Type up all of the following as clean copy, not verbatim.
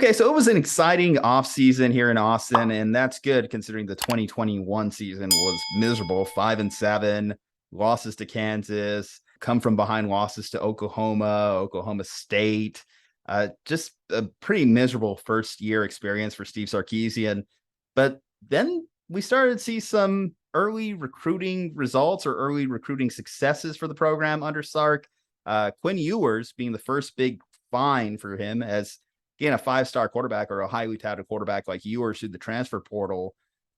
Okay, so it was an exciting offseason here in Austin, and that's good considering the 2021 season was miserable. 5-7, losses to Kansas, come from behind losses to Oklahoma State. Just a pretty miserable first year experience for Steve Sarkisian. But then we started to see some early recruiting results or early recruiting successes for the program under Sark. Quinn Ewers being the first big find for him as again, a five-star quarterback or a highly touted quarterback like Ewers through the transfer portal,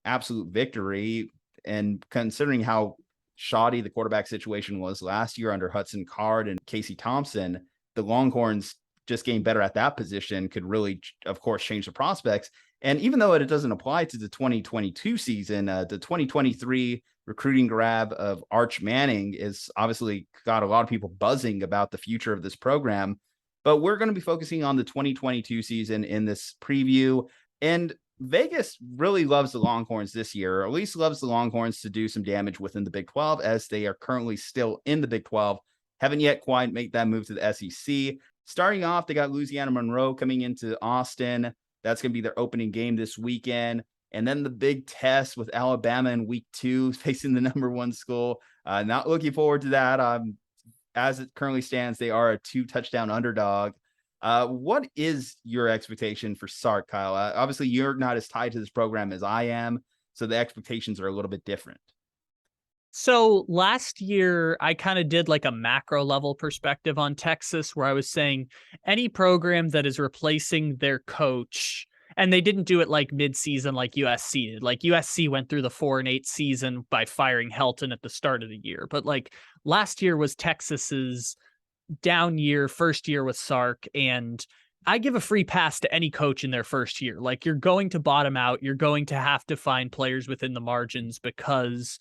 absolute victory. And considering how shoddy the quarterback situation was last year under Hudson and Casey Thompson, the Longhorns just getting better at that position could really, of course, change the prospects. And even though it doesn't apply to the 2022 season, the 2023 recruiting grab of Arch Manning is obviously got a lot of people buzzing about the future of this program. But we're going to be focusing on the 2022 season in this preview. And Vegas really loves the Longhorns this year, or at least loves the Longhorns to do some damage within the Big 12 as they are currently still in the Big 12. Haven't yet quite made that move to the SEC. Starting off, they got Louisiana Monroe coming into Austin. That's going to be their opening game this weekend. And then the big test with Alabama in week 2, facing the number 1 school. Not looking forward to that. As it currently stands, they are a 2-touchdown underdog. What is your expectation for Sark, Kyle? Obviously, you're not as tied to this program as I am, so the expectations are a little bit different. So last year, I kind of did like a macro level perspective on Texas, where I was saying any program that is replacing their coach, and they didn't do it like mid-season like USC did. Like USC went through the 4-8 season by firing Helton at the start of the year. But like last year was Texas's down year, first year with Sark. And I give a free pass to any coach in their first year. Like you're going to bottom out. You're going to have to find players within the margins because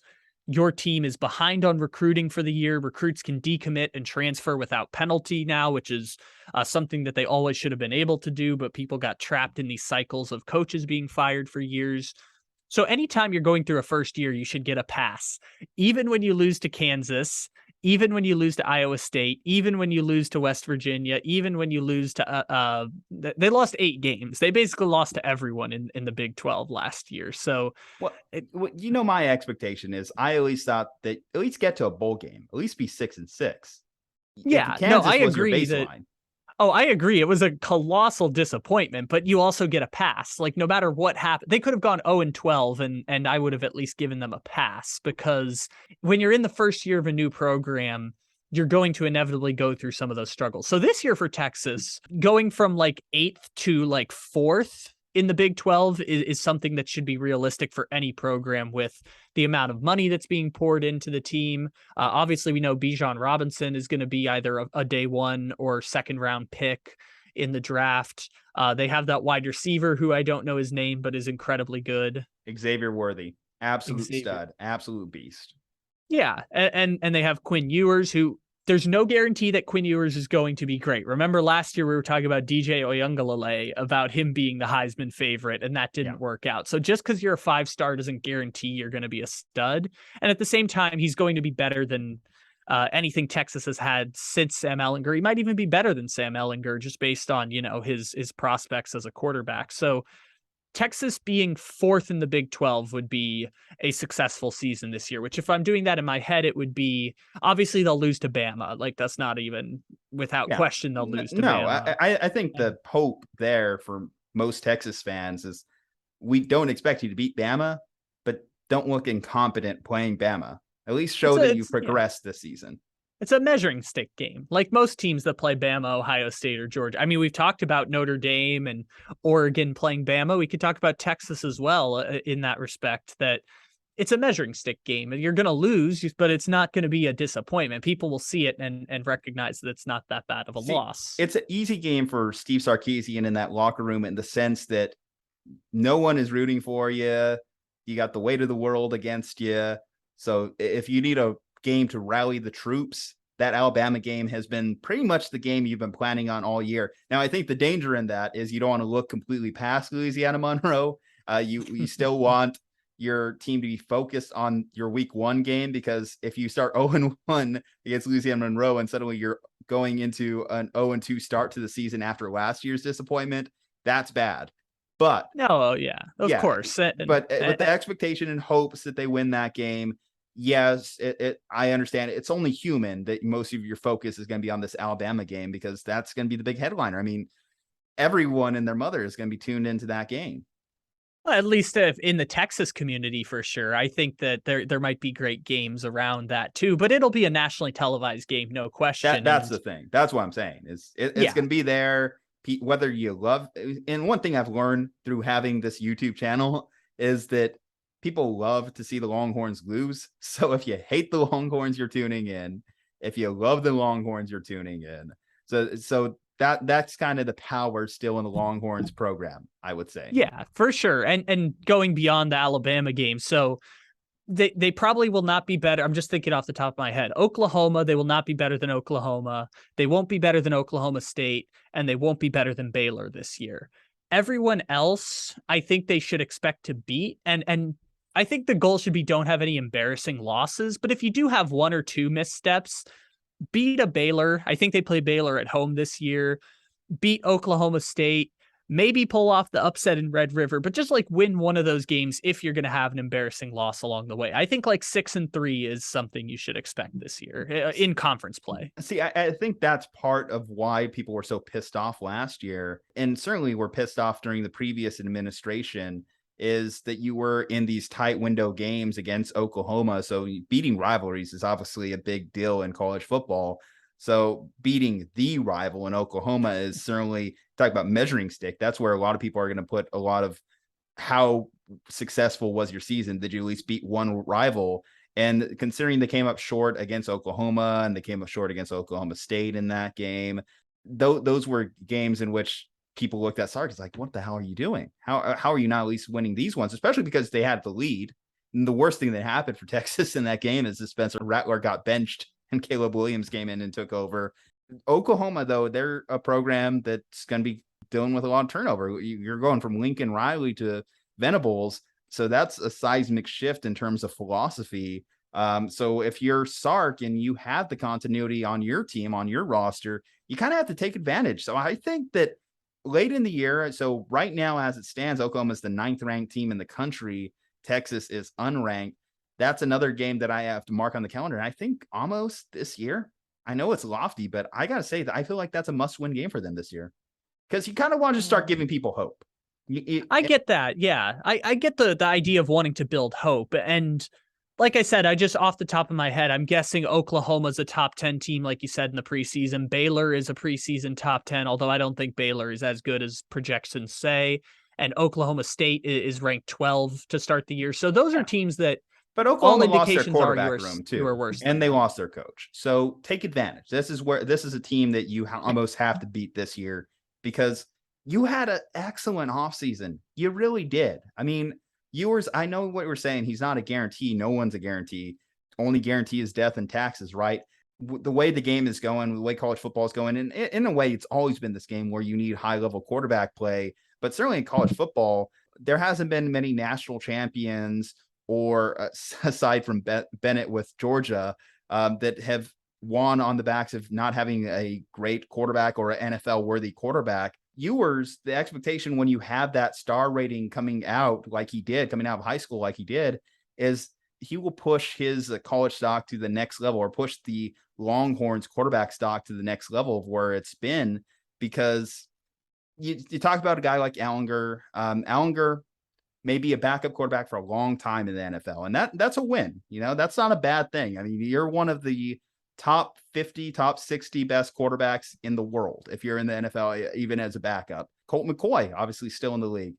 your team is behind on recruiting for the year. Recruits can decommit and transfer without penalty now, which is something that they always should have been able to do, but people got trapped in these cycles of coaches being fired for years. So anytime you're going through a first year, you should get a pass, even when you lose to Kansas, even when you lose to Iowa State, even when you lose to West Virginia, even when you lose to, they lost 8 games. They basically lost to everyone in the Big 12 last year. So, my expectation is I at least thought that at least get to a bowl game, at least be 6-6. Yeah, no, I agree that. Oh, I agree. It was a colossal disappointment, but you also get a pass. Like no matter what happened, they could have gone 0-12 and I would have at least given them a pass because when you're in the first year of a new program, you're going to inevitably go through some of those struggles. So this year for Texas, going from like 8th to like 4th in the Big 12 is something that should be realistic for any program with the amount of money that's being poured into the team. Obviously, we know Bijan Robinson is going to be either a day 1 or second round pick in the draft. They have that wide receiver who I don't know his name, but is incredibly good. Xavier Worthy, absolute stud, absolute beast. Yeah, and they have Quinn Ewers, who there's no guarantee that Quinn Ewers is going to be great. Remember last year we were talking about DJ Oyungalele, about him being the Heisman favorite, and that didn't work out. So just because you're a 5-star doesn't guarantee you're going to be a stud. And at the same time, he's going to be better than anything Texas has had since Sam Ehlinger. He might even be better than Sam Ehlinger just based on, his prospects as a quarterback. So Texas being 4th in the Big 12 would be a successful season this year, which if I'm doing that in my head, it would be obviously they'll lose to Bama. Like that's not even without question. They'll lose to Bama. I think the hope there for most Texas fans is we don't expect you to beat Bama, but don't look incompetent playing Bama. At least show that you've progressed this season. It's a measuring stick game, like most teams that play Bama, Ohio State, or Georgia. I mean, we've talked about Notre Dame and Oregon playing Bama. We could talk about Texas as well in that respect, that it's a measuring stick game. You're going to lose, but it's not going to be a disappointment. People will see it and recognize that it's not that bad of a loss. It's an easy game for Steve Sarkisian in that locker room in the sense that no one is rooting for you. You got the weight of the world against you. So if you need a game to rally the troops, that Alabama game has been pretty much the game you've been planning on all year. Now, I think the danger in that is you don't want to look completely past Louisiana Monroe. You still want your team to be focused on your week 1 game, because if you start 0-1 against Louisiana Monroe and suddenly you're going into an 0-2 start to the season after last year's disappointment, That's bad. But No, yeah, of yeah, course. but with the expectation and hopes that they win that game, yes, I understand it's only human that most of your focus is going to be on this Alabama game because that's going to be the big headliner. I mean, everyone and their mother is going to be tuned into that game. Well, at least if in the Texas community for sure. I think that there might be great games around that too, but it'll be a nationally televised game, no question. That's the thing. That's what I'm saying. It's going to be there whether you love. And one thing I've learned through having this YouTube channel is that people love to see the Longhorns lose. So if you hate the Longhorns, you're tuning in. If you love the Longhorns, you're tuning in. So that's kind of the power still in the Longhorns program, I would say. Yeah, for sure. And going beyond the Alabama game. So they probably will not be better. I'm just thinking off the top of my head. Oklahoma, they will not be better than Oklahoma. They won't be better than Oklahoma State, and they won't be better than Baylor this year. Everyone else, I think they should expect to beat. And I think the goal should be don't have any embarrassing losses. But if you do have one or two missteps, beat a Baylor. I think they play Baylor at home this year. Beat Oklahoma State. Maybe pull off the upset in Red River, but just like win one of those games if you're going to have an embarrassing loss along the way. I think like 6-3 is something you should expect this year in conference play. See, I think that's part of why people were so pissed off last year, and certainly were pissed off during the previous administration, is that you were in these tight window games against Oklahoma. So beating rivalries is obviously a big deal in college football. So beating the rival in Oklahoma is certainly, talk about measuring stick. That's where a lot of people are going to put a lot of how successful was your season. Did you at least beat one rival? And considering they came up short against Oklahoma and they came up short against Oklahoma State in that game, those were games in which people looked at Sark as like, what the hell are you doing? How are you not at least winning these ones? Especially because they had the lead. And the worst thing that happened for Texas in that game is that Spencer Rattler got benched and Caleb Williams came in and took over. Oklahoma, though, they're a program that's going to be dealing with a lot of turnover. You're going from Lincoln Riley to Venables. So that's a seismic shift in terms of philosophy. So if you're Sark and you have the continuity on your team, on your roster, you kind of have to take advantage. So I think that late in the year, so right now as it stands, Oklahoma is the 9th ranked team in the country. Texas is unranked. That's another game that I have to mark on the calendar. And I think almost this year, I know it's lofty, but I got to say that I feel like that's a must-win game for them this year because you kind of want to start giving people hope. I get that. Yeah, I get the idea of wanting to build hope. And like I said, I just off the top of my head, I'm guessing Oklahoma's a top 10 team, like you said, in the preseason. Baylor is a preseason top 10, although I don't think Baylor is as good as projections say. And Oklahoma State is ranked 12 to start the year. So those are teams that, but Oklahoma all lost their indications quarterback room too, and they lost their coach. So take advantage. This is a team that you almost have to beat this year because you had an excellent offseason. You really did. I mean, Ewers, I know what we're saying. He's not a guarantee. No one's a guarantee. Only guarantee is death and taxes, right? The way the game is going, the way college football is going, and in a way, it's always been this game where you need high-level quarterback play. But certainly in college football, there hasn't been many national champions or aside from Bennett with Georgia that have won on the backs of not having a great quarterback or an NFL worthy quarterback. Ewers, the expectation when you have that star rating coming out like he did, coming out of high school like he did, is he will push his college stock to the next level or push the Longhorns quarterback stock to the next level of where it's been, because you talk about a guy like Allinger. Allinger may be a backup quarterback for a long time in the NFL, and that's a win. That's not a bad thing. I mean, you're one of the top 50, top 60 best quarterbacks in the world if you're in the NFL, even as a backup. Colt McCoy, obviously still in the league.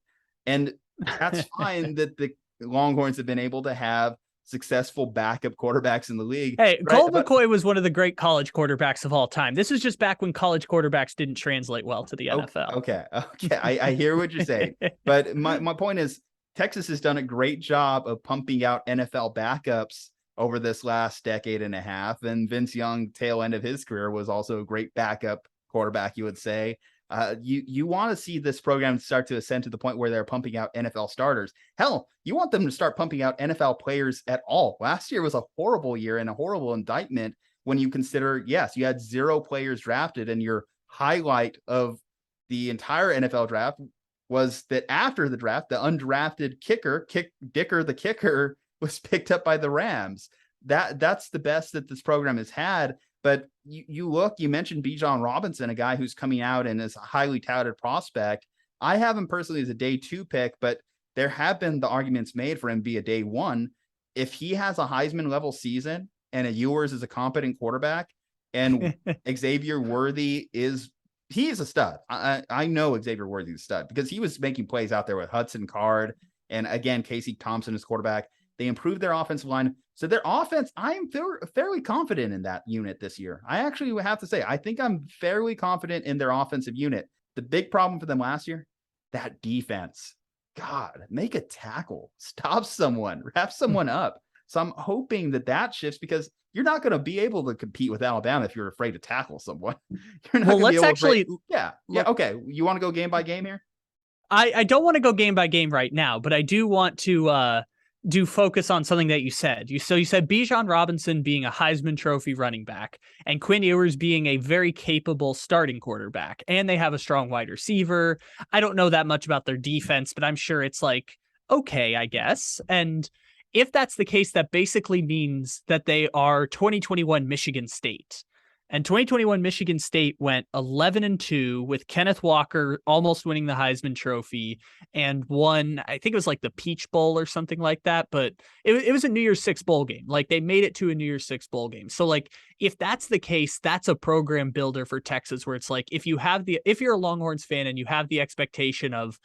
And that's fine that the Longhorns have been able to have successful backup quarterbacks in the league. Hey, right? Colt McCoy was one of the great college quarterbacks of all time. This is just back when college quarterbacks didn't translate well to the NFL. Okay. I hear what you're saying. But my point is, Texas has done a great job of pumping out NFL backups over this last decade and a half. And Vince Young, tail end of his career, was also a great backup quarterback, you would say. You want to see this program start to ascend to the point where they're pumping out NFL starters. Hell, you want them to start pumping out NFL players at all. Last year was a horrible year and a horrible indictment when you consider, yes, you had 0 players drafted, and your highlight of the entire NFL draft was that after the draft, the undrafted Dicker the kicker was picked up by the Rams. That's the best that this program has had. But you mentioned Bijan Robinson, a guy who's coming out and is a highly touted prospect. I have him personally as a day 2 pick, but there have been the arguments made for him to be a day 1. If he has a Heisman level season and a Ewers is a competent quarterback and Xavier Worthy is a stud. I know Xavier Worthy is a stud because he was making plays out there with Hudson Card. And again, Casey Thompson is quarterback. They improved their offensive line. So their offense, I am fairly confident in that unit this year. I actually would have to say, I think I'm fairly confident in their offensive unit. The big problem for them last year, that defense. God, make a tackle, stop someone, wrap someone up. So I'm hoping that shifts because you're not going to be able to compete with Alabama if you're afraid to tackle someone. You're not let's actually, yeah. Okay. You want to go game by game here? I don't want to go game by game right now, but I do want to do focus on something that you said. You said Bijan Robinson being a Heisman Trophy running back and Quinn Ewers being a very capable starting quarterback, and they have a strong wide receiver. I don't know that much about their defense, but I'm sure it's like, okay, I guess. And if that's the case, that basically means that they are 2021 Michigan State. And 2021 Michigan State went 11-2 with Kenneth Walker almost winning the Heisman Trophy and won, I think it was like the Peach Bowl or something like that, but it was a New Year's Six bowl game. Like they made it to a New Year's Six bowl game. So like if that's the case, that's a program builder for Texas where it's like if you're a Longhorns fan and you have the expectation of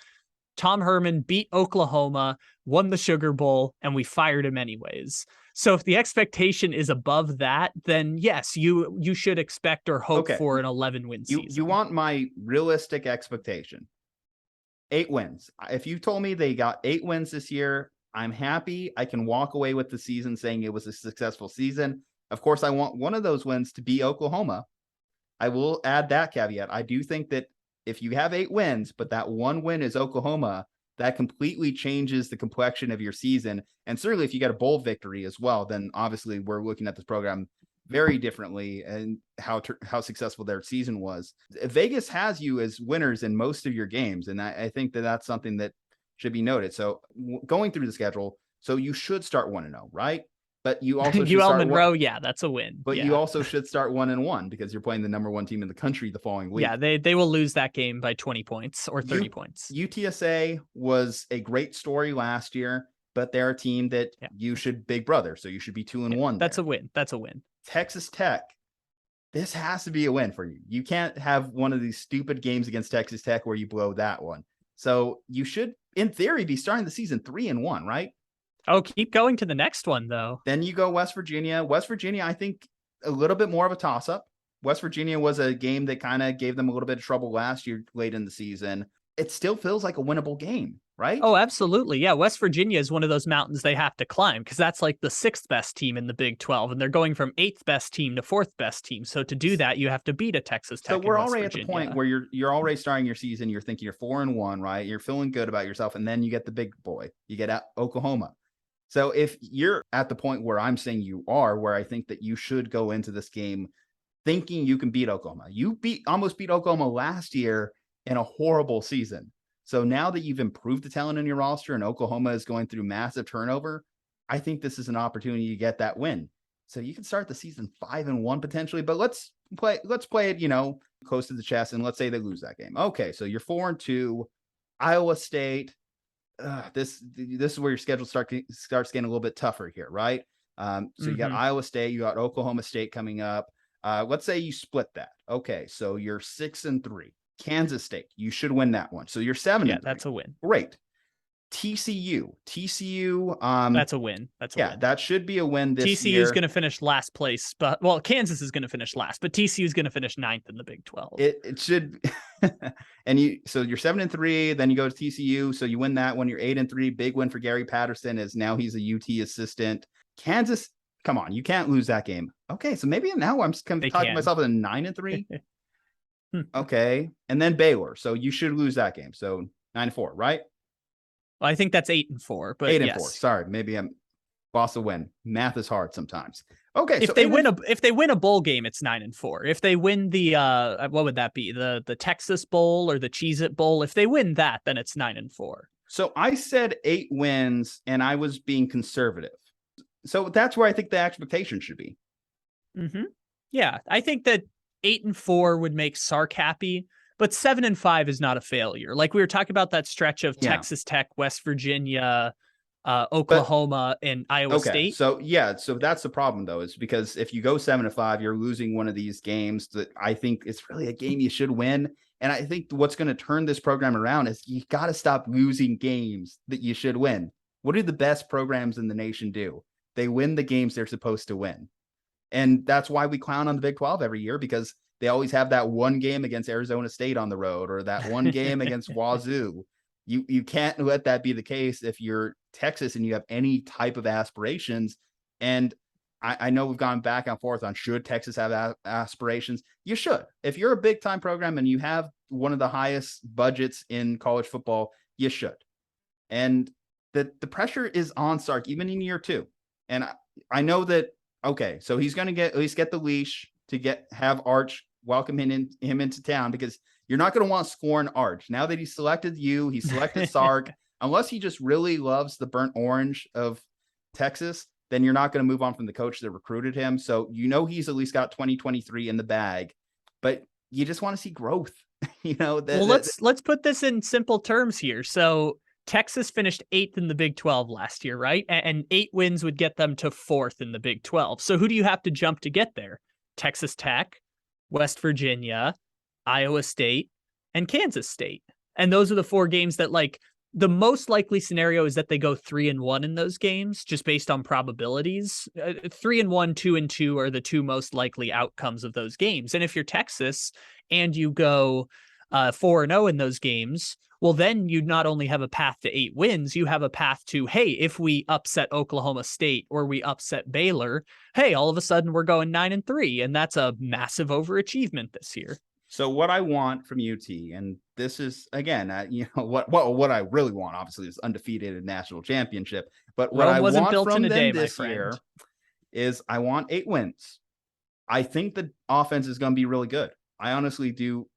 Tom Herman beat Oklahoma, won the Sugar Bowl, and we fired him anyways. So if the expectation is above that, then yes, you should expect or hope for an 11-win season. You want my realistic expectation. 8 wins. If you told me they got 8 wins this year, I'm happy. I can walk away with the season saying it was a successful season. Of course, I want one of those wins to be Oklahoma. I will add that caveat. I do think that if you have 8 wins, but that one win is Oklahoma, that completely changes the complexion of your season. And certainly if you get a bowl victory as well, then obviously we're looking at this program very differently and how successful their season was. Vegas has you as winners in most of your games. And I think that that's something that should be noted. So going through the schedule, so you should start 1-0, right? But you also should UL Monroe, yeah, that's a win. But you also should start 1-1 because you're playing the number 1 team in the country the following week. Yeah, they will lose that game by 20 points or 30 points. UTSA was a great story last year, but they're a team that you should big brother, so you should be 2-1. That's a win. That's a win. Texas Tech, this has to be a win for you. You can't have one of these stupid games against Texas Tech where you blow that one. So you should, in theory, be starting the season 3-1, right? Oh, keep going to the next one, though. Then you go West Virginia. West Virginia, I think, a little bit more of a toss-up. West Virginia was a game that kind of gave them a little bit of trouble last year late in the season. It still feels like a winnable game, right? Oh, absolutely. Yeah, West Virginia is one of those mountains they have to climb because that's like the 6th best team in the Big 12, and they're going from 8th best team to 4th best team. So to do that, you have to beat a Texas Tech. So we're already at the point where you're already starting your season. You're thinking you're 4-1, right? You're feeling good about yourself, and then you get the big boy. You get Oklahoma. So if you're at the point where I'm saying you are, where I think that you should go into this game thinking you can beat Oklahoma. You almost beat Oklahoma last year in a horrible season. So now that you've improved the talent in your roster and Oklahoma is going through massive turnover, I think this is an opportunity to get that win. So you can start the season 5-1 potentially, but let's play it, close to the chest, and let's say they lose that game. Okay, so you're 4-2, Iowa State. This is where your schedule starts getting a little bit tougher here, right? So you got Iowa State, you got Oklahoma State coming up. Let's say you split that. Okay, so you're 6-3. Kansas State, you should win that one. So you're 7-3. Yeah, that's a win. Great. TCU, that's a win. That should be a win this year. TCU is going to finish last place, but Kansas is going to finish last, but TCU is going to finish 9th in the Big 12. It should, and so you're 7-3, then you go to TCU, so you win that one. You're 8-3. Big win for Gary Patterson, as now he's a UT assistant. Kansas, come on, you can't lose that game. Okay, so maybe now I'm talking myself at a 9-3. Okay, and then Baylor, so you should lose that game. So 9-4, right? Well, I think that's 8-4, but 8-4. Sorry, maybe I'm boss of win. Math is hard sometimes. Okay, so if they win a bowl game, it's 9-4. If they win the what would that be? The Texas Bowl or the Cheez-It Bowl, if they win that, then it's 9-4. So I said 8 wins, and I was being conservative. So that's where I think the expectation should be. Mm-hmm. Yeah, I think that 8-4 would make Sark happy, but 7-5 is not a failure. Like we were talking about that stretch of Texas Tech, West Virginia, Oklahoma, and Iowa State. So that's the problem though, is because if you go 7-5, you're losing one of these games that I think it's really a game you should win. And I think what's going to turn this program around is you got to stop losing games that you should win. What do the best programs in the nation do? They win the games they're supposed to win. And that's why we clown on the Big 12 every year, because they always have that one game against Arizona State on the road, or that one game against Wazoo. You can't let that be the case if you're Texas and you have any type of aspirations. And I know we've gone back and forth on should Texas have aspirations. You should. If you're a big time program and you have one of the highest budgets in college football, you should. And the pressure is on Sark even in year 2. And I know that, okay, so he's going to at least get the leash to have Arch welcome him into town, because you're not going to want to scorn Arch. Now that he selected you, he selected Sark, unless he just really loves the burnt orange of Texas, then you're not going to move on from the coach that recruited him. So, he's at least got 2023 in the bag, but you just want to see growth. Let's put this in simple terms here. So Texas finished 8th in the Big 12 last year, right? And 8 wins would get them to 4th in the Big 12. So who do you have to jump to get there? Texas Tech, West Virginia, Iowa State, and Kansas State. And those are the 4 games that, like, the most likely scenario is that they go 3-1 in those games, just based on probabilities. 3-1, 2-2 are the 2 most likely outcomes of those games. And if you're Texas and you go 4-0 in those games, well, then you not only have a path to 8 wins, you have a path to, hey, if we upset Oklahoma State or we upset Baylor, hey, all of a sudden we're going 9-3, and that's a massive overachievement this year. So what I want from UT, and this is, again, what I really want, obviously, is undefeated in national championship. But what I want from them this year is I want 8 wins. I think the offense is going to be really good. I honestly do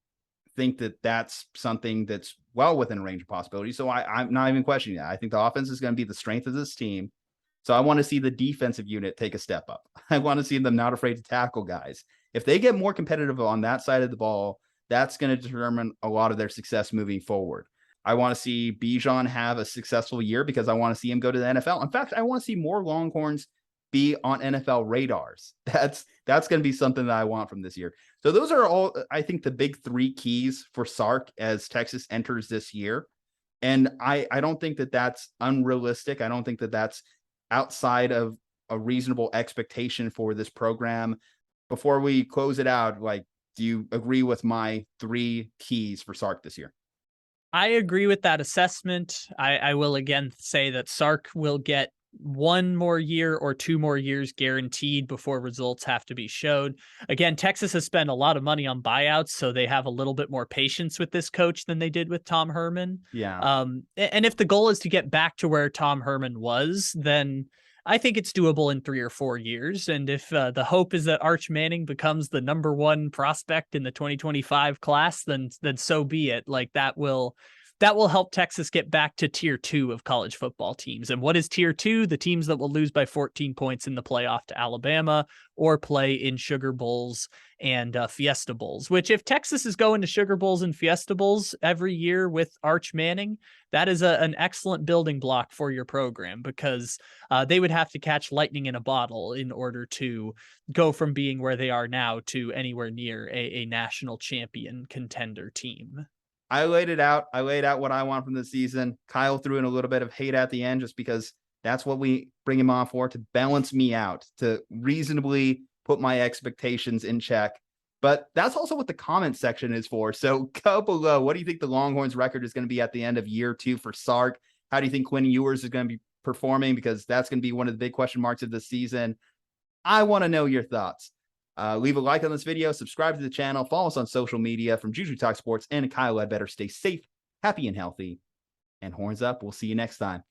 think that that's something that's well within range of possibility. So I'm not even questioning that. I think the offense is going to be the strength of this team. So I want to see the defensive unit take a step up. I want to see them not afraid to tackle guys. If they get more competitive on that side of the ball, that's going to determine a lot of their success moving forward. I want to see Bijan have a successful year, because I want to see him go to the NFL. In fact, I want to see more Longhorns be on NFL radars. That's going to be something that I want from this year. So those are all, I think, the big 3 keys for Sark as Texas enters this year. And I don't think that that's unrealistic. I don't think that that's outside of a reasonable expectation for this program. Before we close it out, like, do you agree with my 3 keys for Sark this year? I agree with that assessment. I will again say that Sark will get 1 more year or 2 more years guaranteed before results have to be showed. Again, Texas has spent a lot of money on buyouts, so they have a little bit more patience with this coach than they did with Tom Herman. Yeah. And if the goal is to get back to where Tom Herman was, then I think it's doable in 3 or 4 years. And if the hope is that Arch Manning becomes the number 1 prospect in the 2025 class, then so be it. Like, that will help Texas get back to tier 2 of college football teams. And what is tier 2? The teams that will lose by 14 points in the playoff to Alabama, or play in Sugar Bowls and Fiesta Bowls, which, if Texas is going to Sugar Bowls and Fiesta Bowls every year with Arch Manning, that is an excellent building block for your program, because they would have to catch lightning in a bottle in order to go from being where they are now to anywhere near a national champion contender team. I laid it out. I laid out what I want from the season. Kyle threw in a little bit of hate at the end, just because that's what we bring him on for, to balance me out, to reasonably put my expectations in check. But that's also what the comment section is for. So go below. What do you think the Longhorns record is going to be at the end of year 2 for Sark? How do you think Quinn Ewers is going to be performing? Because that's going to be one of the big question marks of the season. I want to know your thoughts. Leave a like on this video, subscribe to the channel, follow us on social media. From Juju Talk Sports and Kyle Ledbetter, stay safe, happy, and healthy, and horns up. We'll see you next time.